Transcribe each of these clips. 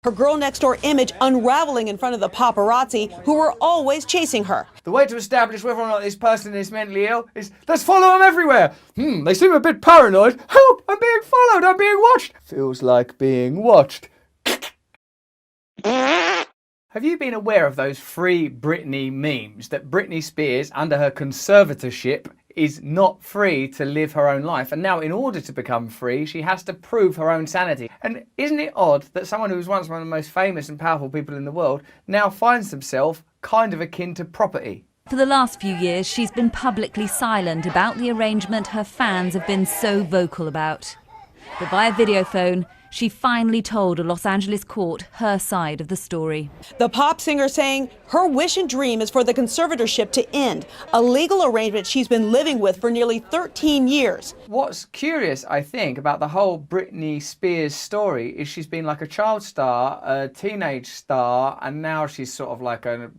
Her girl next door image unraveling in front of the paparazzi who were always chasing her. The way to establish whether or not this person is mentally ill is let's follow them everywhere. They seem a bit paranoid. Help! I'm being followed. I'm being watched. Feels like being watched. Have you been aware of those FreeBritney memes that Britney Spears, under her conservatorship, is not free to live her own life, and now in order to become free she has to prove her own sanity? And isn't it odd that someone who was once one of the most famous and powerful people in the world now finds himself kind of akin to property? For the last few years she's been publicly silent about the arrangement her fans have been so vocal about. But via videophone she finally told a Los Angeles court her side of the story. The pop singer saying her wish and dream is for the conservatorship to end, a legal arrangement she's been living with for nearly 13 years. What's curious, I think, about the whole Britney Spears story is she's been like a child star, a teenage star, and now she's sort of like an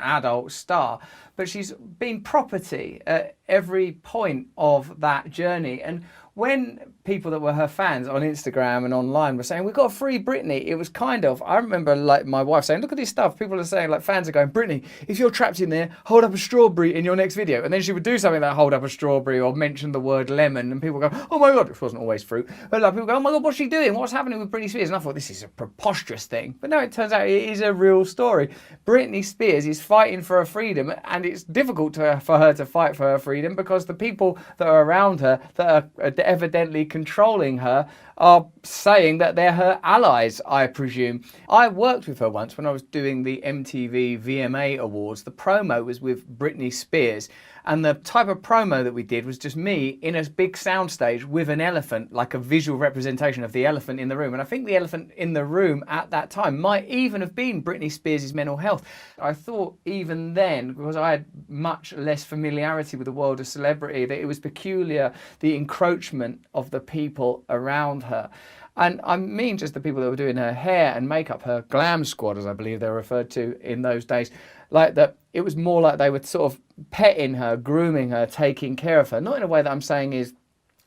adult star. But she's been property at every point of that journey. And when people that were her fans on Instagram and online were saying, we've got a free Britney, it was kind of, I remember like my wife saying, look at this stuff. People are saying, like fans are going, Britney, if you're trapped in there, hold up a strawberry in your next video. And then she would do something like hold up a strawberry or mention the word lemon. And people go, oh my God, it wasn't always fruit. But like people go, oh my God, what's she doing? What's happening with Britney Spears? And I thought, this is a preposterous thing. But no, it turns out it is a real story. Britney Spears is fighting for her freedom, and it's difficult for her to fight for her freedom because the people that are around her that are evidently controlling her are saying that they're her allies, I presume. I worked with her once when I was doing the MTV VMA Awards. The promo was with Britney Spears, and the type of promo that we did was just me in a big soundstage with an elephant, like a visual representation of the elephant in the room. And I think the elephant in the room at that time might even have been Britney Spears' mental health. I thought even then, because I had much less familiarity with the world of celebrity, that it was peculiar, the encroachment of the people around her. And I mean just the people that were doing her hair and makeup, her glam squad, as I believe they're referred to in those days. Like that, it was more like they were sort of petting her, grooming her, taking care of her. Not in a way that I'm saying is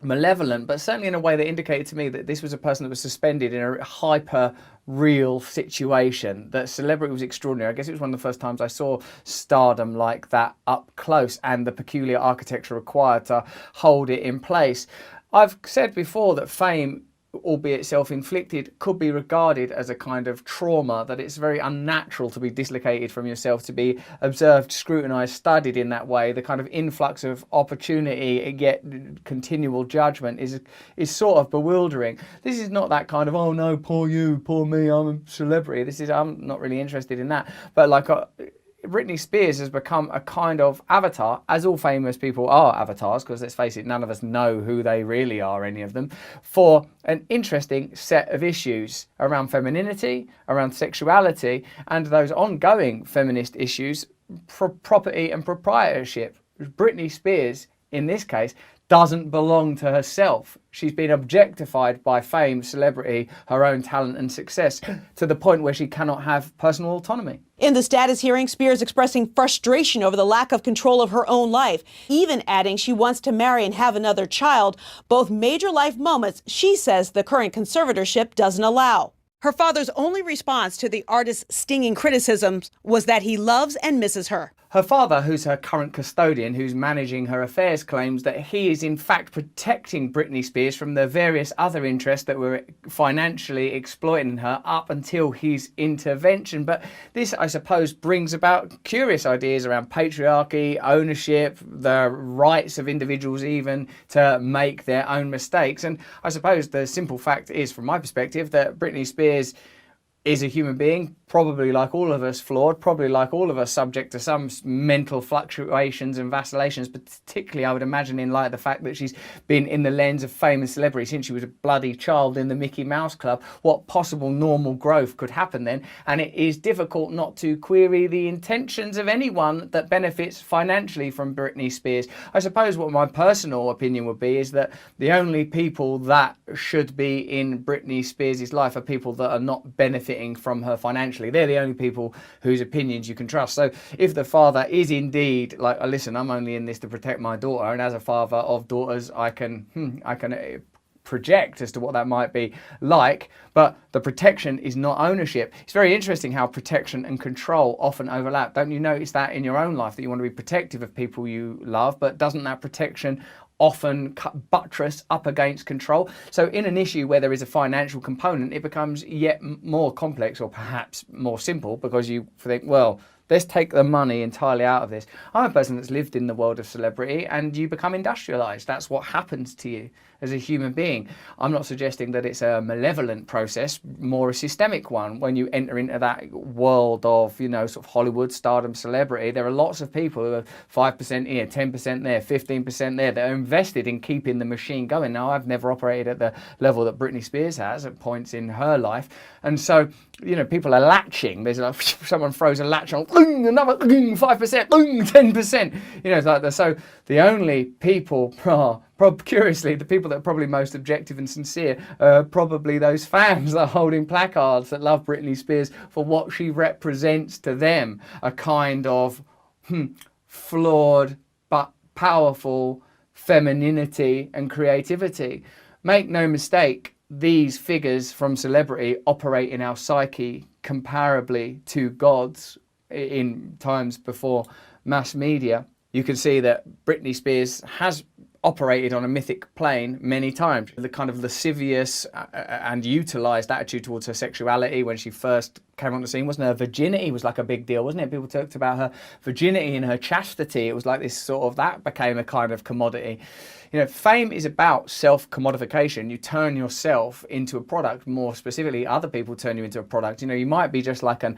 malevolent, but certainly in a way that indicated to me that this was a person that was suspended in a hyper real situation. That celebrity was extraordinary. I guess it was one of the first times I saw stardom like that up close, and the peculiar architecture required to hold it in place. I've said before that fame, albeit self-inflicted, could be regarded as a kind of trauma, that it's very unnatural to be dislocated from yourself, to be observed, scrutinised, studied in that way. The kind of influx of opportunity, yet continual judgment is sort of bewildering. This is not that kind of, oh no, poor you, poor me, I'm a celebrity. I'm not really interested in that. But like Britney Spears has become a kind of avatar, as all famous people are avatars, because let's face it, none of us know who they really are, any of them, for an interesting set of issues around femininity, around sexuality, and those ongoing feminist issues, property and proprietorship. Britney Spears, in this case, doesn't belong to herself. She's been objectified by fame, celebrity, her own talent and success, to the point where she cannot have personal autonomy. In the status hearing, Spears expressing frustration over the lack of control of her own life, even adding she wants to marry and have another child, both major life moments she says the current conservatorship doesn't allow. Her father's only response to the artist's stinging criticisms was that he loves and misses her. Her father, who's her current custodian, who's managing her affairs, claims that he is in fact protecting Britney Spears from the various other interests that were financially exploiting her up until his intervention. But this, I suppose, brings about curious ideas around patriarchy, ownership, the rights of individuals even to make their own mistakes. And I suppose the simple fact is, from my perspective, that Britney Spears is a human being, probably like all of us flawed, probably like all of us subject to some mental fluctuations and vacillations, but particularly I would imagine in light of the fact that she's been in the lens of fame and celebrity since she was a bloody child in the Mickey Mouse Club, what possible normal growth could happen then. And it is difficult not to query the intentions of anyone that benefits financially from Britney Spears. I suppose what my personal opinion would be is that the only people that should be in Britney Spears' life are people that are not benefiting from her financially. They're the only people whose opinions you can trust. So if the father is indeed like, listen, I'm only in this to protect my daughter, and as a father of daughters, I can project as to what that might be like, but the protection is not ownership. It's very interesting how protection and control often overlap. Don't you notice that in your own life, that you want to be protective of people you love, but doesn't that protection often buttress up against control? So in an issue where there is a financial component, it becomes yet more complex, or perhaps more simple, because you think, well, let's take the money entirely out of this. I'm a person that's lived in the world of celebrity, and you become industrialized. That's what happens to you as a human being. I'm not suggesting that it's a malevolent process, more a systemic one. When you enter into that world of, you know, sort of Hollywood, stardom, celebrity, there are lots of people who are 5% here, 10% there, 15% there, that are invested in keeping the machine going. Now, I've never operated at the level that Britney Spears has at points in her life. And so, you know, people are latching. There's like, someone throws a latch on, another 5%, 10%. You know, it's like so the only people, curiously, the people that are probably most objective and sincere are probably those fans that are holding placards that love Britney Spears for what she represents to them, a kind of flawed but powerful femininity and creativity. Make no mistake, these figures from celebrity operate in our psyche comparably to gods in times before mass media. You can see that Britney Spears has operated on a mythic plane many times. The kind of lascivious and utilised attitude towards her sexuality when she first came on the scene, wasn't her virginity was like a big deal, wasn't it? People talked about her virginity and her chastity. It was like this sort of, that became a kind of commodity. You know, fame is about self-commodification. You turn yourself into a product. More specifically, other people turn you into a product. You know, you might be just like an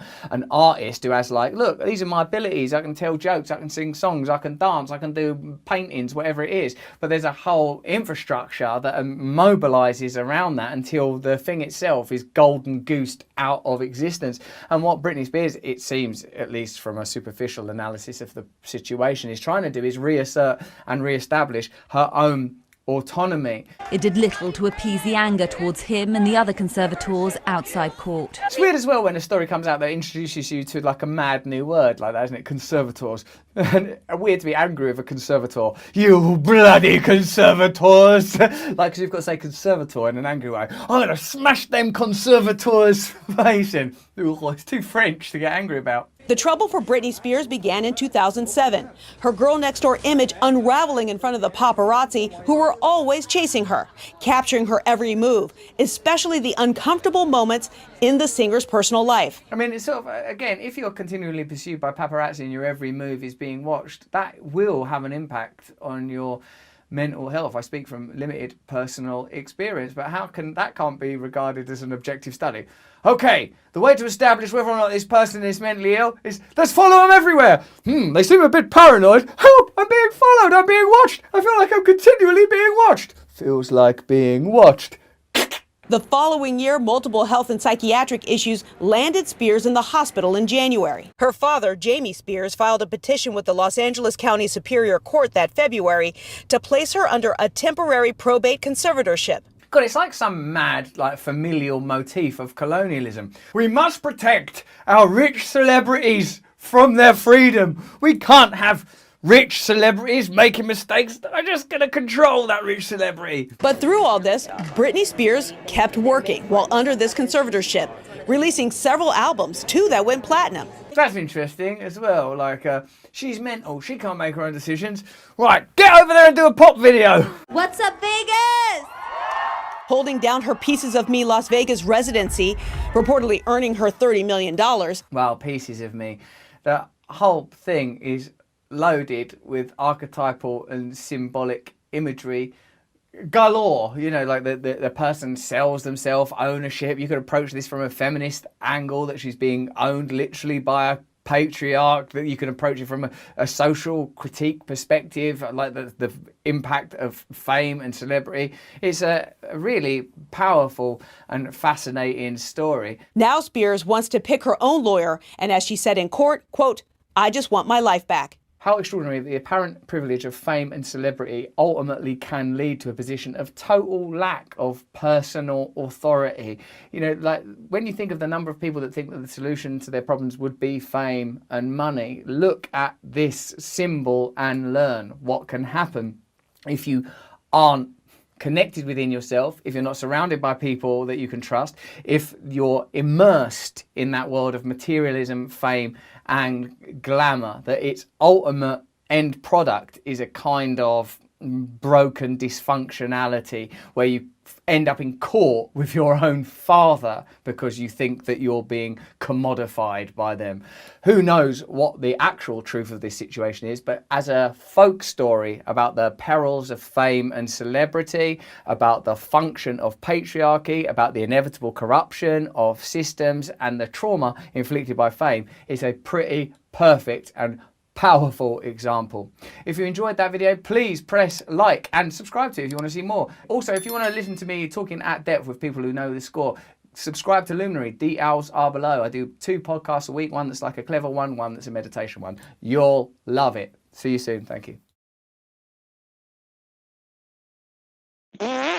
artist who has like, look, these are my abilities. I can tell jokes, I can sing songs, I can dance, I can do paintings, whatever it is. But there's a whole infrastructure that mobilizes around that until the thing itself is golden goosed out of existence. And what Britney Spears, it seems, at least from a superficial analysis of the situation, is trying to do is reassert and reestablish her own autonomy. It did little to appease the anger towards him and the other conservators outside court. It's weird as well when a story comes out that introduces you to like a mad new word like that, isn't it? Conservators. And weird to be angry with a conservator. You bloody conservators! Like, because you've got to say conservator in an angry way. I'm going to smash them conservators' face in. It's too French to get angry about. The trouble for Britney Spears began in 2007. Her girl next door image unraveling in front of the paparazzi who were always chasing her, capturing her every move, especially the uncomfortable moments in the singer's personal life. I mean, it's sort of, again, if you're continually pursued by paparazzi and your every move is being watched, that will have an impact on your mental health. I speak from limited personal experience, but how can that can't be regarded as an objective study? Okay, the way to establish whether or not this person is mentally ill is let's follow them everywhere. They seem a bit paranoid. Help! I'm being followed. I'm being watched. I feel like I'm continually being watched. Feels like being watched. The following year, multiple health and psychiatric issues landed Spears in the hospital in January. Her father, Jamie Spears, filed a petition with the Los Angeles County Superior Court that February to place her under a temporary probate conservatorship. God, it's like some mad, like, familial motif of colonialism. We must protect our rich celebrities from their freedom. We can't have rich celebrities making mistakes that are just going to control that rich celebrity. But through all this, Britney Spears kept working while under this conservatorship, releasing several albums, 2 that went platinum. That's interesting as well. Like, she's mental. She can't make her own decisions. Right, get over there and do a pop video. What's up, Vegas? Holding down her Pieces of Me Las Vegas residency, reportedly earning her $30 million. Well, Pieces of Me. The whole thing is loaded with archetypal and symbolic imagery galore. You know, like the person sells themselves ownership. You could approach this from a feminist angle, that she's being owned literally by a patriarch, that you can approach it from a social critique perspective, like the impact of fame and celebrity. It's a really powerful and fascinating story. Now Spears wants to pick her own lawyer, and as she said in court, quote, "I just want my life back." How extraordinary that the apparent privilege of fame and celebrity ultimately can lead to a position of total lack of personal authority. You know, like when you think of the number of people that think that the solution to their problems would be fame and money, look at this symbol and learn what can happen if you aren't connected within yourself, if you're not surrounded by people that you can trust, if you're immersed in that world of materialism, fame and glamour, that its ultimate end product is a kind of broken dysfunctionality where you end up in court with your own father because you think that you're being commodified by them. Who knows what the actual truth of this situation is, but as a folk story about the perils of fame and celebrity, about the function of patriarchy, about the inevitable corruption of systems and the trauma inflicted by fame, it's a pretty perfect and powerful example. If you enjoyed that video, please press like and subscribe to it if you want to see more. Also, if you want to listen to me talking at depth with people who know the score, subscribe to Luminary. Details are below. I do 2 podcasts a week, one that's like a clever one that's a meditation one. You'll love it. See you soon. Thank you.